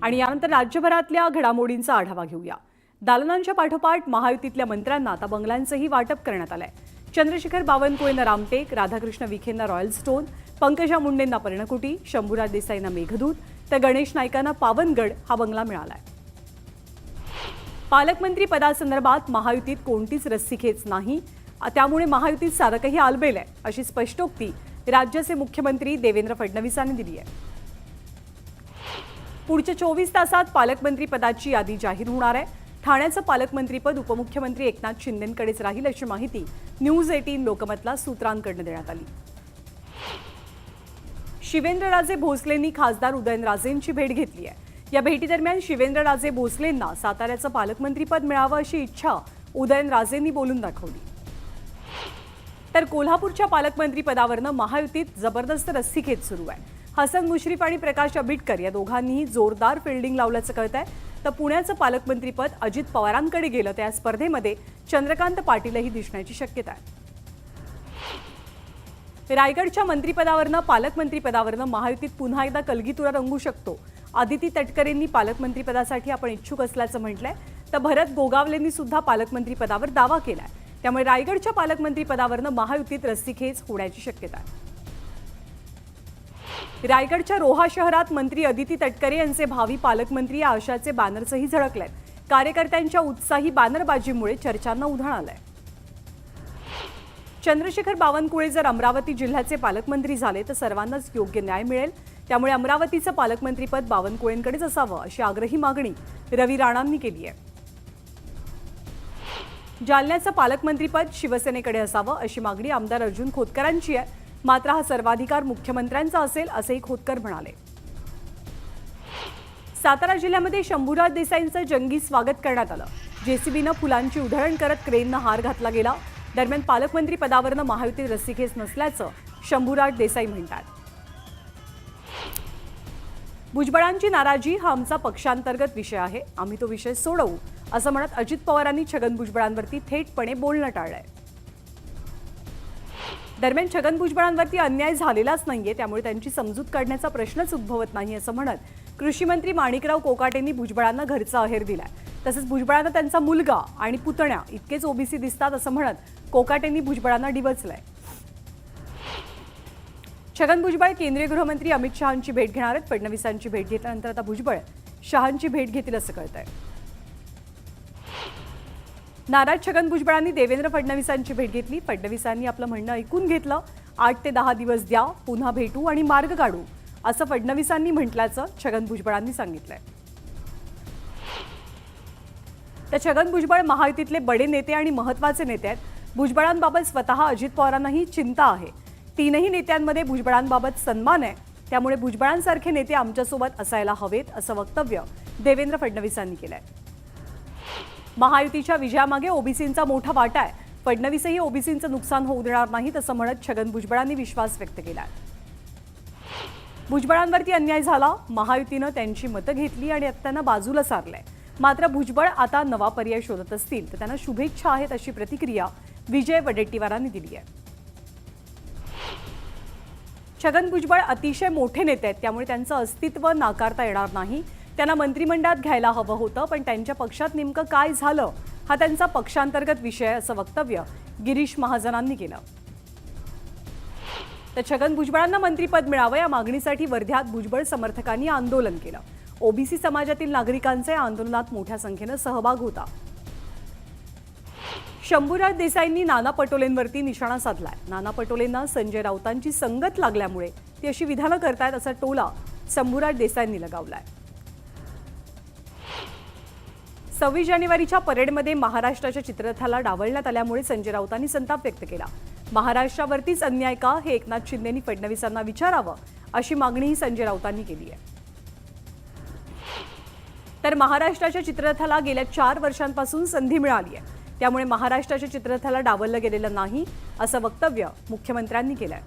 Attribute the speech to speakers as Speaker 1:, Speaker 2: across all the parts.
Speaker 1: आणि यानंतर राज्यभरातल्या घडामोडींचा आढावा घेऊया। दालनांच्या पाठोपाठ महायुतीतल्या मंत्र्यांना आता बंगल्यांचंही वाटप करण्यात आलंय। चंद्रशेखर बावनकुळेंना रामटेक, राधाकृष्ण विखेंना रॉयल स्टोन, पंकजा मुंडेंना पर्णकुटी, शंभूराज देसाईंना मेघदूत, तर गणेश नाईकांना पावनगड हा बंगला मिळालाय। पालकमंत्री पदासंदर्भात महायुतीत कोणतीच रस्सीखेच नाही, त्यामुळे महायुतीत सारं काही आलबेल आहे, अशी स्पष्टोक्ती राज्याचे मुख्यमंत्री देवेंद्र फडणवीसांनी दिली आहे। पुढच्या 24 तासात पालकमंत्री पदाची यादी जाहीर होणार आहे। ठाण्याचं पालकमंत्रीपद उपमुख्यमंत्री एकनाथ शिंदेंकडेच राहील, अशी माहिती न्यूज 18 लोकमतला सूत्रांकडून देण्यात आली। शिवेंद्रराजे भोसलेंनी खासदार उदयनराजेंची भेट घेतली आहे। या भेटीदरम्यान शिवेंद्रराजे भोसलेंना साताऱ्याचं पालकमंत्रीपद मिळावं अशी इच्छा उदयनराजेंनी बोलून दाखवली। तर कोल्हापूरच्या पालकमंत्रीपदावरनं महायुतीत जबरदस्त रस्सीखेच सुरू आहे। हसन मुश्रीफ आणि प्रकाश आंबेडकर या दोघांनीही जोरदार फिल्डिंग लावल्याचं कळतंय। तर पुण्याचं पालकमंत्रीपद अजित पवारांकडे गेलं, त्या स्पर्धेमध्ये चंद्रकांत पाटीलही दिसण्याची शक्यता आहे। रायगडच्या मंत्रिपदावरनं पालकमंत्रीपदावरनं महायुतीत पुन्हा एकदा कलगीतुरा रंगू शकतो। आदिती तटकरेंनी पालकमंत्रीपदासाठी आपण इच्छुक असल्याचं म्हटलंय, तर भरत गोगावलेंनी सुद्धा पालकमंत्रीपदावर दावा केलाय। त्यामुळे रायगडच्या पालकमंत्रीपदावरनं महायुतीत रस्सीखेच होण्याची शक्यता आहे। रायगडच्या रोहा शहरात मंत्री आदिती तटकरे यांचे भावी पालकमंत्री या आशाचे बॅनर्सही झळकलेत। कार्यकर्त्यांच्या उत्साही बॅनरबाजीमुळे चर्चांना उधाण आलंय। चंद्रशेखर बावनकुळे जर अमरावती जिल्ह्याचे पालकमंत्री झाले तर सर्वांनाच योग्य न्याय मिळेल, त्यामुळे अमरावतीचं पालकमंत्रीपद बावनकुळेंकडेच असावं, अशी आग्रही मागणी रवी राणांनी केली आहे। जालन्याचं पालकमंत्रीपद शिवसेनेकडे असावं अशी मागणी आमदार अर्जुन खोतकरांची आहे, मात्र हा सर्वाधिकार मुख्यमंत्र्यांचा असेल, असंही खोतकर म्हणाले। सातारा जिल्ह्यामध्ये शंभूराज देसाईंचं जंगी स्वागत करण्यात आलं। जेसीबीनं फुलांची उधळण करत क्रेननं हार घातला गेला। दरम्यान पालकमंत्री पदावरनं महायुतीत रस्सीखेच नसल्याचं शंभूराज देसाई म्हणतात। भुजबळांची नाराजी हा आमचा पक्षांतर्गत विषय आहे, आम्ही तो विषय सोडवू, असं म्हणत अजित पवारांनी छगन भुजबळांवरती थेटपणे बोलणं टाळलंय। दरम्यान छगन भुजबळांवरती अन्याय झालेलाच नाहीये, त्यामुळे त्यांची समजूत काढण्याचा प्रश्नच उद्भवत नाही, असं म्हणत कृषी मंत्री माणिकराव कोकाटेंनी भुजबळांना घरचा अहेर दिलाय। तसंच भुजबळांना त्यांचा मुलगा आणि पुतण्या इतकेच ओबीसी दिसतात, असं म्हणत कोकाटेंनी भुजबळांना डिवचलंय। छगन भुजबळ केंद्रीय गृहमंत्री अमित शहांची भेट घेणार आहेत। फडणवीसांची भेट घेतल्यानंतर आता भुजबळ शहांची भेट घेतील, असं कळतंय। नाराज छगन भुजबळांनी देवेंद्र फडणवीसांची भेट घेतली। फडणवीसांनी आपलं म्हणणं ऐकून घेतलं, 8 ते 10 दिवस द्या, पुन्हा भेटू आणि मार्ग काढू, असं फडणवीसांनी म्हटल्याचं छगन भुजबळांनी सांगितलंय। तर छगन भुजबळ महायुतीतले बडे नेते आणि महत्त्वाचे नेते आहेत। भुजबळांबाबत स्वतः अजित पवारांनाही चिंता आहे। तीनही नेत्यांमध्ये भुजबळांबाबत सन्मान आहे, त्यामुळे भुजबळांसारखे नेते आमच्यासोबत असायला हवेत, असं वक्तव्य देवेंद्र फडणवीसांनी केलंय। महायुतीच्या विजयामागे ओबीसींचा मोठा वाटा आहे। फडणवीसही ओबीसींचं नुकसान होऊ देणार नाहीत, असं म्हणत छगन भुजबळांनी विश्वास व्यक्त केला। भुजबळांवरती अन्याय झाला, महायुतीनं त्यांची मतं घेतली आणि आता त्यांना बाजूला सारलंय। मात्र भुजबळ आता नवा पर्याय शोधत असतील तर त्यांना शुभेच्छा आहेत, अशी प्रतिक्रिया विजय वडेट्टीवारांनी दिली आहे। छगन भुजबळ अतिशय मोठे नेते आहेत, त्यामुळे त्यांचं अस्तित्व नाकारता येणार नाही। त्यांना मंत्रिमंडळात घ्यायला हवं होतं, पण त्यांच्या पक्षात नेमकं काय झालं हा त्यांचा पक्षांतर्गत विषय, असं वक्तव्य गिरीश महाजनांनी केलं। तर छगन भुजबळांना मंत्रिपद मिळावं या मागणीसाठी वर्ध्यात भुजबळ समर्थकांनी आंदोलन केलं। ओबीसी समाजातील नागरिकांचा या आंदोलनात मोठ्या संख्येनं सहभाग होता। शंभूराज देसाईंनी नाना पटोलेंवरती निशाणा साधलाय। नाना पटोलेंना संजय राऊतांची संगत लागल्यामुळे ती अशी विधानं करतायत, असा टोला शंभूराज देसाईंनी लगावलाय। 26 जानेवारीच्या परेडमध्ये महाराष्ट्राच्या चित्ररथाला डावलण्यात आल्यामुळे संजय राऊतांनी संताप व्यक्त केला। महाराष्ट्रावरतीच अन्याय का हे एकनाथ शिंदेंनी फडणवीसांना विचारावं, अशी मागणीही संजय राऊतांनी केली आहे। तर महाराष्ट्राच्या चित्ररथाला गेल्या 4 वर्षांपासून संधी मिळाली आहे, त्यामुळे महाराष्ट्राच्या चित्ररथाला डावललं गेलेलं नाही, असं वक्तव्य मुख्यमंत्र्यांनी केलंय।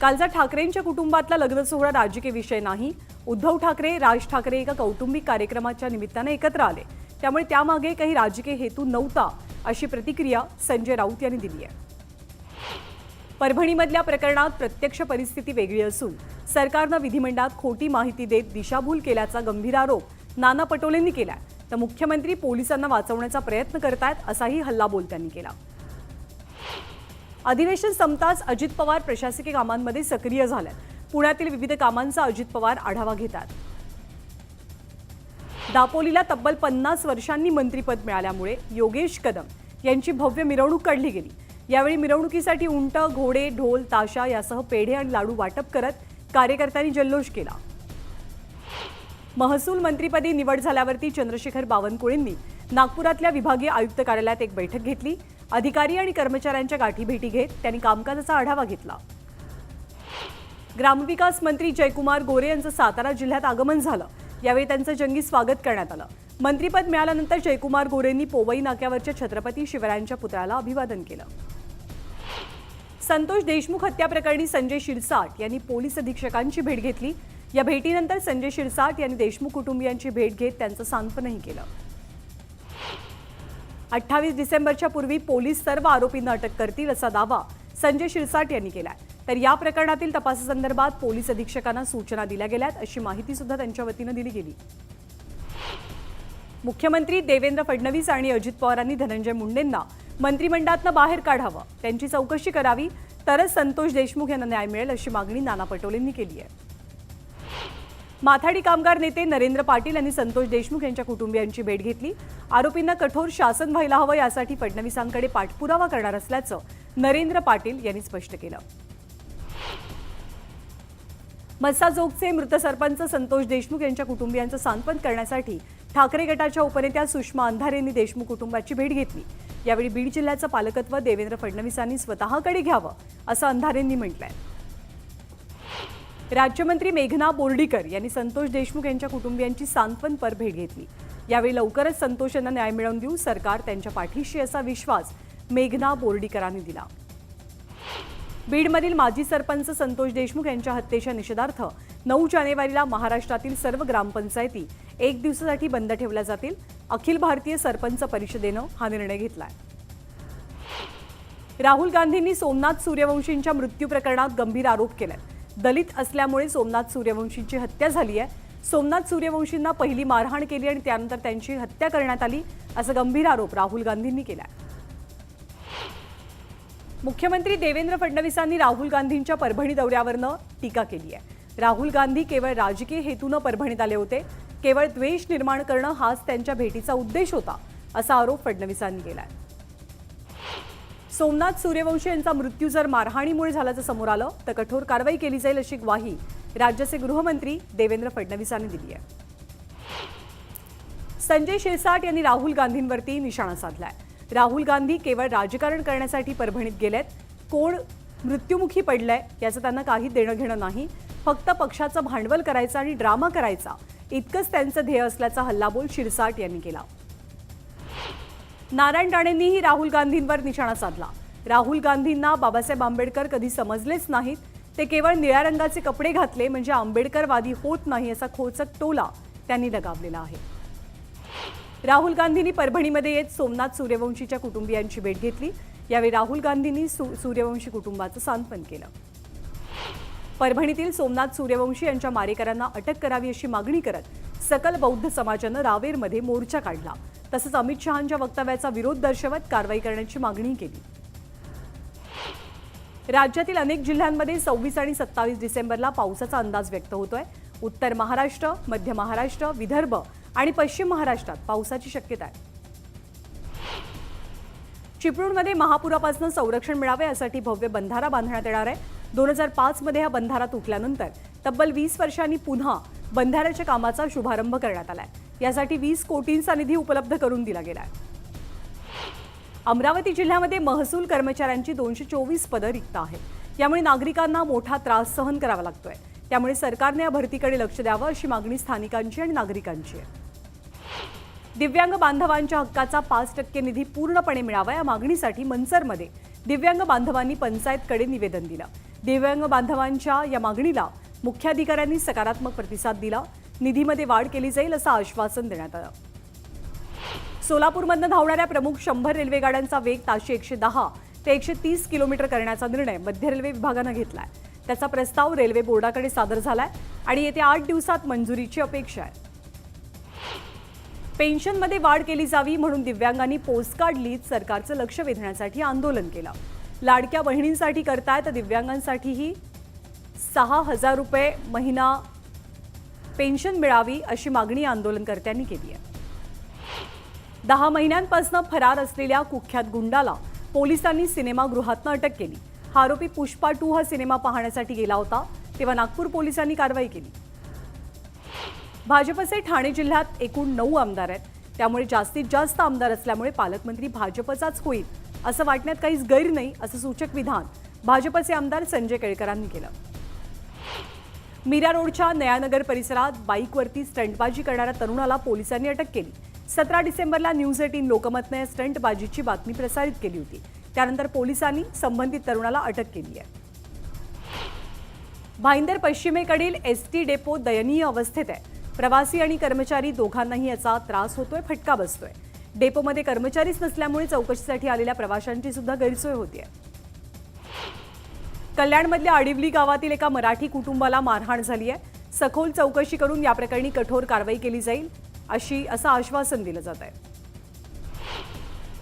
Speaker 1: कालचा ठाकरेंच्या कुटुंबातला लग्न सोहळा राजकीय विषय नाही। उद्धव ठाकरे, राज ठाकरे एका कौटुंबिक कार्यक्रमाच्या निमित्ताने एकत्र आले, त्यामुळे त्यामागे काही राजकीय हेतू नव्हता, अशी प्रतिक्रिया संजय राऊत यांनी दिली आहे। परभणीमधल्या प्रकरणात प्रत्यक्ष परिस्थिती वेगळी असून सरकारनं विधिमंडळात खोटी माहिती देत दिशाभूल केल्याचा गंभीर आरोप नाना पटोलेंनी केला, तर मुख्यमंत्री पोलिसांना वाचवण्याचा प्रयत्न करतायत असाही हल्लाबोल त्यांनी केला। अधिवेशन संपताच अजित पवार प्रशासकीय कामांमध्ये सक्रिय झाले। पुण्यातील विविध कामांचा अजित पवार आढावा घेतात। दापोलीला तब्बल 50 वर्षांनी मंत्रिपद मिळाल्यामुळे योगेश कदम यांची भव्य मिरवणूक काढली गेली। यावेळी मिरवणुकीसाठी उंट, घोडे, ढोल, ताशा यासह पेढे आणि लाडू वाटप करत कार्यकर्त्यांनी जल्लोष केला। महसूल मंत्रिपदी निवड झाल्यावरती चंद्रशेखर बावनकुळेंनी नागपुरातल्या विभागीय आयुक्त कार्यालयात एक बैठक घेतली। अधिकारी आणि कर्मचाऱ्यांच्या गाठीभेटी घेत त्यांनी कामकाजाचा आढावा घेतला। ग्रामविकास मंत्री जयकुमार गोरे यांचं सातारा जिल्ह्यात आगमन झालं। यावेळी त्यांचं जंगी स्वागत करण्यात आलं। मंत्रिपद मिळाल्यानंतर जयकुमार गोरेंनी पोवई नाक्यावरच्या छत्रपती शिवरायांच्या पुतळ्याला अभिवादन केलं। संतोष देशमुख हत्या प्रकरणी संजय शिरसाट यांनी पोलीस अधीक्षकांची भेट घेतली। या भेटीनंतर संजय शिरसाट यांनी देशमुख कुटुंबियांची भेट घेत त्यांचं सांत्वनही केलं। 28 डिसेंबरच्या पूर्वी पोलीस सर्व आरोपींना अटक करतील असा दावा संजय शिरसाट यांनी केलाय। तर या प्रकरणातील तपासासंदर्भात पोलीस अधीक्षकांना सूचना दिल्या गेल्यात अशी माहिती सुद्धा त्यांच्या वतीने दिली गेली। मुख्यमंत्री देवेंद्र फडणवीस आणि अजित पवारांनी धनंजय मुंडेंना मंत्रिमंडळातून बाहेर काढावं, त्यांची चौकशी करावी, तरच संतोष देशमुख यांना न्याय मिळेल अशी मागणी नाना पटोलेंनी केली आहे। माथाडी कामगार नेते नरेंद्र पाटील यांनी संतोष देशमुख यांच्या कुटुंबियांची भेट घेतली। आरोपींना कठोर शासन व्हायला हवं यासाठी फडणवीसांकडे पाठपुरावा करणार असल्याचं नरेंद्र पाटील यांनी स्पष्ट केलं। मस्साजोगचे मृत सरपंच संतोष देशमुख यांच्या कुटुंबियांचं सांत्वन करण्यासाठी ठाकरे गटाच्या उपनेत्या सुषमा अंधारे यांनी देशमुख कुटुंबाची भेट घेतली। यावेळी बीड जिल्ह्याचं पालकत्व देवेंद्र फडणवीसांनी स्वतःकडे घ्यावं असं अंधारेंनी म्हटलंय। राज्यमंत्री मेघना बोर्डीकर यांनी संतोष देशमुख यांच्या कुटुंबियांची सांत्वनपर भेट घेतली। यावेळी लवकरच संतोष यांना न्याय मिळवून देऊ, सरकार त्यांच्या पाठीशी असा विश्वास मेघना बोर्डीकरांनी दिला। बीडमधील माजी सरपंच संतोष देशमुख यांच्या हत्येच्या निषेधार्थ 9 जानेवारीला महाराष्ट्रातील सर्व ग्रामपंचायती 1 दिवसासाठी बंद ठेवल्या जातील। अखिल भारतीय सरपंच परिषदेनं हा निर्णय घेतलाय। राहुल गांधींनी सोमनाथ सूर्यवंशींच्या मृत्यू प्रकरणात गंभीर आरोप केलाय। दलित असल्यामुळे सोमनाथ सूर्यवंशींची हत्या झाली आहे। सोमनाथ सूर्यवंशींना पहिली मारहाण केली आणि त्यानंतर त्यांची हत्या करण्यात आली असा गंभीर आरोप राहुल गांधींनी केलाय। मुख्यमंत्री देवेंद्र फडणवीसांनी राहुल गांधींच्या परभणी दौऱ्यावरनं टीका केली आहे। राहुल गांधी केवळ राजकीय हेतूनं परभणीत आले होते, केवळ द्वेष निर्माण करणं हाच त्यांच्या भेटीचा उद्देश होता असा आरोप फडणवीसांनी केलाय। सोमनाथ सूर्यवंशी यांचा मृत्यू जर मारहाणीमुळे झाल्याचं समोर आलं तर कठोर कारवाई केली जाईल अशी ग्वाही राज्याचे गृहमंत्री देवेंद्र फडणवीसांनी दिली आहे। संजय शिरसाट यांनी राहुल गांधींवरती निशाणा साधलाय। राहुल गांधी केवळ राजकारण करण्यासाठी परभणीत गेलेत, कोण मृत्युमुखी पडलंय याचं त्यांना काही देणं घेणं नाही, फक्त पक्षाचं भांडवल करायचं आणि ड्रामा करायचा इतकंच त्यांचं ध्येय असल्याचा हल्लाबोल शिरसाट यांनी केला। नारायण राणेंनीही राहुल गांधींवर निशाणा साधला। राहुल गांधींना बाबासाहेब आंबेडकर कधी समजलेच नाहीत, ते केवळ निळ्या रंगाचे कपडे घातले म्हणजे आंबेडकरवादी होत नाही असा खोचक टोला त्यांनी लगावलेला आहे। राहुल गांधींनी परभणीमध्ये येत सोमनाथ सूर्यवंशीच्या कुटुंबियांची भेट घेतली। यावेळी राहुल गांधींनी सूर्यवंशी कुटुंबाचं सांत्वन केलं। परभणीतील सोमनाथ सूर्यवंशी यांच्या मारेकऱ्यांना अटक करावी अशी मागणी करत सकल बौद्ध समाजानं रावेरमध्ये मोर्चा काढला। तसंच अमित शहांच्या वक्तव्याचा विरोध दर्शवत कारवाई करण्याची मागणी केली। राज्यातील अनेक जिल्ह्यांमध्ये 26 आणि 27 डिसेंबरला पावसाचा अंदाज व्यक्त होतोय। उत्तर महाराष्ट्र, मध्य महाराष्ट्र, विदर्भ आणि पश्चिम महाराष्ट्रात पावसाची शक्यता आहे। चिपळूणमध्ये महापुरापासून संरक्षण मिळावे यासाठी भव्य बंधारा बांधण्यात येणार आहे। 2005 मध्ये हा बंधारा तुटल्यानंतर तब्बल 20 वर्षांनी पुन्हा बंधाऱ्याच्या कामाचा शुभारंभ करण्यात आलाय। यासाठी 20 कोटींचा निधी उपलब्ध करून दिला गेलाय। अमरावती जिल्ह्यामध्ये महसूल कर्मचाऱ्यांची 224 पदं रिक्त आहेत। यामुळे नागरिकांना मोठा त्रास सहन करावा लागतोय। त्यामुळे सरकारने या भरतीकडे लक्ष द्यावं अशी मागणी स्थानिकांची आणि नागरिकांची आहे। दिव्यांग बांधवांच्या हक्काचा 5% निधी पूर्णपणे मिळावा या मागणीसाठी मनसरमध्ये दिव्यांग बांधवांनी पंचायतकडे निवेदन दिलं। दिव्यांग बांधवांच्या या मागणीला मुख्याधिकाऱ्यांनी सकारात्मक प्रतिसाद दिला। निधीमध्ये वाढ केली जाईल असं आश्वासन देण्यात आलं। सोलापूरमधून धावणाऱ्या प्रमुख 100 रेल्वे गाड्यांचा वेग ताशी 110 ते 130 किलोमीटर करण्याचा निर्णय मध्य रेल्वे विभागानं घेतलाय। त्याचा प्रस्ताव रेल्वे बोर्डाकडे सादर झालाय आणि येत्या 8 दिवसात मंजुरीची अपेक्षा आहे। पेन्शनमध्ये वाढ केली जावी म्हणून दिव्यांगांनी पोस्टकार्ड लिहित सरकारचं लक्ष वेधण्यासाठी आंदोलन केलं। लाडक्या बहिणींसाठी करतायत दिव्यांगांसाठीही 6,000 रुपये महिना पेन्शन मिळावी अशी मागणी आंदोलनकर्त्यांनी केली आहे। 10 महिन्यांपासून फरार असलेल्या कुख्यात गुंडाला पोलिसांनी सिनेमागृहातून अटक केली। हा आरोपी पुष्पा 2 हा सिनेमा पाहण्यासाठी गेला होता तेव्हा नागपूर पोलिसांनी कारवाई केली। भाजपचे ठाणे जिल्ह्यात एकूण 9 आमदार आहेत, त्यामुळे जास्तीत जास्त आमदार असल्यामुळे पालकमंत्री भाजपचाच होईल असं वाटण्यात काहीच गैर नाही असं सूचक विधान भाजपचे आमदार संजय केळकरांनी केलं। मीरा रोडच्या नयानगर परिसरात बाईकवरती स्टंटबाजी करणाऱ्या तरुणाला पोलिसांनी अटक केली। 17 डिसेंबरला न्यूज 18 लोकमतने स्टंटबाजीची बातमी प्रसारित केली होती। त्यानंतर पोलिसांनी संबंधित तरुणाला अटक केली आहे। भाईंदर पश्चिमेकडील एसटी डेपो दयनीय अवस्थेत आहे। प्रवासी आणि कर्मचारी दोघांनाही याचा त्रास होतोय, फटका बसतोय। डेपोमध्ये कर्मचारीच नसल्यामुळे चौकशीसाठी आलेल्या प्रवाशांची सुद्धा गैरसोय होतीये। कल्याणमधल्या आडिवली गावातील एका मराठी कुटुंबाला मारहाण झाली आहे। सखोल चौकशी करून या प्रकरणी कठोर कारवाई केली जाईल असं आश्वासन दिलं जात आहे।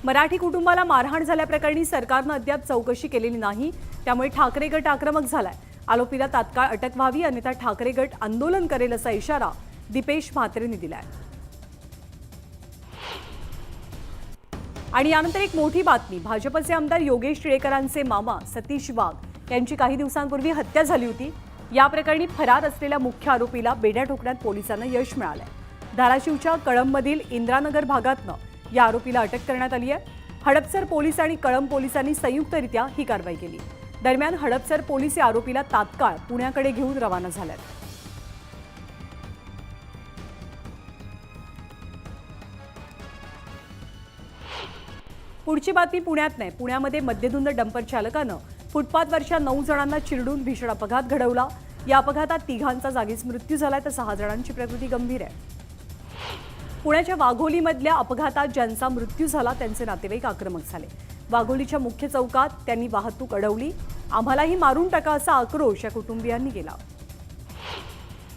Speaker 1: मराठी कुटुंबाला मारहाण झाल्याप्रकरणी सरकारनं अद्याप चौकशी केलेली नाही, त्यामुळे ठाकरे गट आक्रमक झालाय। आरोपीला तात्काळ अटक व्हावी अन्यथा ठाकरे गट आंदोलन करेल असा इशारा दीपेश म्हात्रेंनी दिलाय। आणि यानंतर एक मोठी बातमी, भाजपचे आमदार योगेश टिळेकरांचे मामा सतीश वाघ यांची काही दिवसांपूर्वी हत्या झाली होती। या प्रकरणी फरार असलेल्या मुख्य आरोपीला बेड्या ठोकण्यात पोलिसांना यश मिळालंय। धाराशिवच्या कळंबमधील इंद्रानगर भागातनं या आरोपीला अटक करण्यात आली आहे। हडपसर पोलीस आणि कळंब पोलिसांनी संयुक्तरित्या ही कारवाई केली। दरम्यान हडपसर पोलीस या आरोपीला तात्काळ पुण्याकडे घेऊन रवाना झालेत। पुढची बातमी पुण्यात नाही। पुण्यामध्ये मद्यधुंद डंपर चालकानं फुटपाथवरच्या 9 जणांना चिरडून भीषण अपघात घडवला। या अपघातात 3घांचा जागीच मृत्यू झालाय तर 6 जणांची प्रकृती गंभीर आहे। पुण्याच्या वाघोलीमधल्या अपघातात ज्यांचा मृत्यू झाला त्यांचे नातेवाईक आक्रमक झाले। वाघोलीच्या मुख्य चौकात त्यांनी वाहतूक अडवली। आम्हालाही मारून टाका असा आक्रोश या कुटुंबियांनी केला।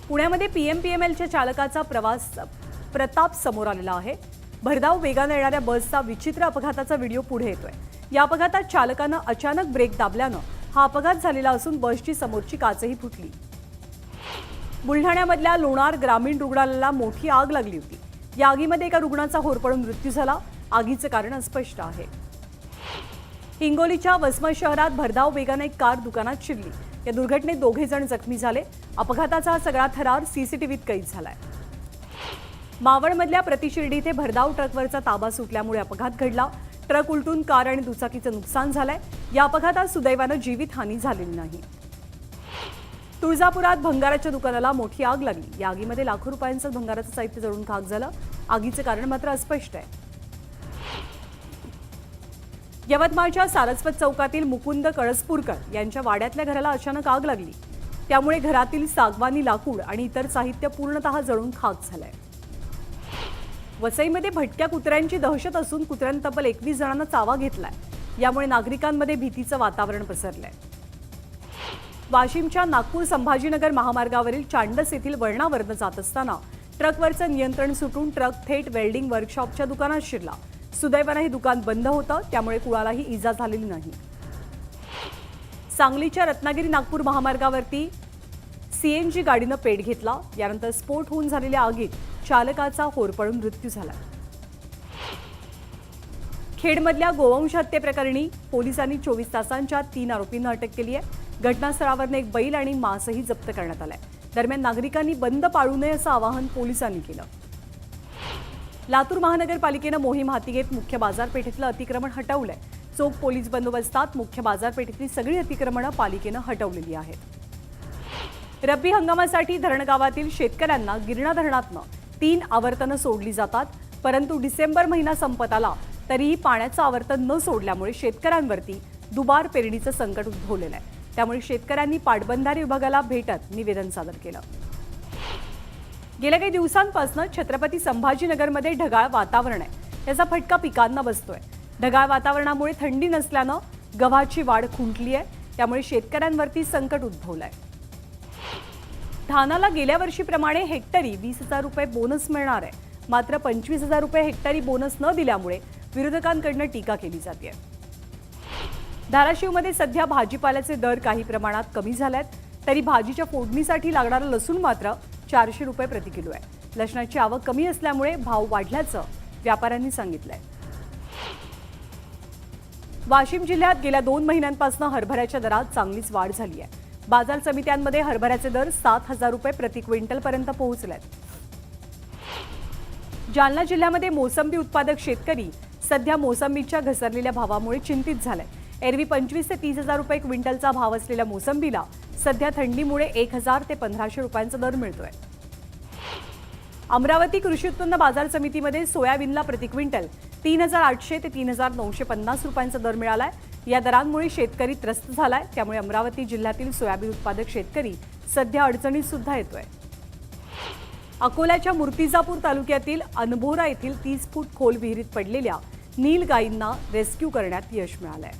Speaker 1: पुण्यामध्ये पीएमपीएमएलच्या चालकाचा प्रताप समोर आलेला आहे। भरधाव वेगाने येणाऱ्या बसचा विचित्र अपघाताचा व्हिडिओ पुढे येतोय। या अपघातात चालकानं अचानक ब्रेक दाबल्यानं हा अपघात झालेला असून बसची समोरची काचही फुटली। बुलढाण्यामधल्या लोणार ग्रामीण रुग्णालयाला मोठी आग लागली होती। या आगीमध्ये एका रुग्णाचा होरपळून मृत्यू झाला। आगीचं कारण अस्पष्ट आहे। हिंगोलीच्या वसमत शहरात भरधाव वेगाने एक कार दुकानात शिरली। या दुर्घटनेत 2 जण जखमी झाले। अपघाताचा हा सगळा थरार सीसीटीव्हीत कैद झालाय। मावळमधल्या प्रतिशिर्डी इथे भरधाव ट्रकवरचा ताबा सुटल्यामुळे अपघात घडला। ट्रक उलटून कार आणि दुचाकीचं नुकसान झालंय। या अपघातात सुदैवानं जीवितहानी झालेली नाही। तुळजापुरात भंगाराच्या दुकानाला मोठी आग लागली। या आगीमध्ये लाखो रुपयांचं भंगाराचं साहित्य जळून खाक झालं। आगीचं कारण मात्र अस्पष्ट आहे। यवतमाळच्या सारस्वत चौकातील मुकुंद कळसपूरकर यांच्या वाड्यातल्या घराला अचानक आग लागली। त्यामुळे घरातील सागवानी लाकूड आणि इतर साहित्य पूर्णतः जळून खाक झालंय। वसईमध्ये भटक्या कुत्र्यांची दहशत असून कुत्र्यांनी तब्बल 21 जणांना चावा घेतलाय। यामुळे नागरिकांमध्ये भीतीचं वातावरण पसरलंय। वाशिमच्या नागपूर संभाजीनगर महामार्गावरील चांडस येथील वळणावरनं जात असताना ट्रकवरचं नियंत्रण सुटून ट्रक थेट वेल्डिंग वर्कशॉपच्या दुकानात शिरला। सुदैवानं हे दुकान बंद होतं, त्यामुळे कुणालाही इजा झालेली नाही। सांगलीच्या रत्नागिरी नागपूर महामार्गावरती सीएनजी गाडीनं पेट घेतला। यानंतर स्फोट होऊन झालेल्या आगीत चालकाचा होरपळून मृत्यू झाला। खेडमधल्या गोवंश हत्येप्रकरणी पोलिसांनी 24 तासांच्या 3 आरोपींना अटक केली आहे। घटनास्थळावरून एक बैल आणि मांसही जप्त करण्यात आलाय। दरम्यान नागरिकांनी बंद पाळू नये असं आवाहन पोलिसांनी केलं। लातूर महानगरपालिकेनं मोहीम हाती घेत मुख्य बाजारपेठेतलं अतिक्रमण हटवलंय। चोख पोलीस बंदोबस्तात मुख्य बाजारपेठेतली सगळी अतिक्रमणं पालिकेनं हटवलेली आहेत। रब्बी हंगामासाठी धरणगावातील शेतकऱ्यांना गिरणा धरणातनं 3 आवर्तनं सोडली जातात, परंतु डिसेंबर महिना संपत आला तरीही पाण्याचं आवर्तन न सोडल्यामुळे शेतकऱ्यांवरती दुबार पेरणीचं संकट उद्भवलेलं आहे। त्यामुळे शेतकऱ्यांनी पाटबंधारे विभागाला भेटत निवेदन सादर केलं। गेल्या काही दिवसांपासून छत्रपती संभाजीनगरमध्ये ढगाळ वातावरण आहे। याचा फटका पिकांना बसतोय। ढगाळ वातावरणामुळे थंडी नसल्यानं गव्हाची वाढ खुंटली आहे, त्यामुळे शेतकऱ्यांवरती संकट उद्भवलंय. धानाला गेल्या वर्षीप्रमाणे हेक्टरी 20,000 रुपये बोनस मिळणार आहे. मात्र 25,000 रुपये हेक्टरी बोनस न दिल्यामुळे विरोधकांकडून टीका केली जाते. धाराशिवमध्ये सध्या भाजीपाल्याचे दर काही प्रमाणात कमी झालेत, तरी भाजीच्या फोडणीसाठी लागणारा लसूण मात्र 400 रुपये प्रति किलो आहे. लसणाची आवक कमी असल्यामुळे भाव वाढल्याचं व्यापाऱ्यांनी सांगितलंय. वाशिम जिल्ह्यात गेल्या 2 महिन्यांपासून हरभऱ्याच्या दरात चांगलीच वाढ झाली आहे. बाजार समित्यांमध्ये हरभऱ्याचे दर 7,000 रुपये प्रति क्विंटल पर्यंत पोहोचलेत. जालना जिल्ह्यामध्ये मोसंबी उत्पादक शेतकरी सध्या मोसंबीच्या घसरलेल्या भावामुळे चिंतित झालाय. एरवी 25,000 ते 30,000 रुपये क्विंटलचा भाव असलेल्या मोसंबीला सध्या थंडीमुळे 1,000 ते 1,500 रुपयांचा दर मिळतोय. अमरावती कृषी उत्पन्न बाजार समितीमध्ये सोयाबीनला प्रति क्विंटल 3,800 ते 3,950 रुपयांचा दर मिळालाय. या दरांमुळे शेतकरी त्रस्त झालाय. त्यामुळे अमरावती जिल्ह्यातील सोयाबीन उत्पादक शेतकरी सध्या अडचणीत सुद्धा येतोय. अकोल्याच्या मूर्तिजापूर तालुक्यातील अनभोरा येथील 30 फूट खोल विहिरीत पडलेल्या नील गायींना रेस्क्यू करण्यात यश मिळालंय.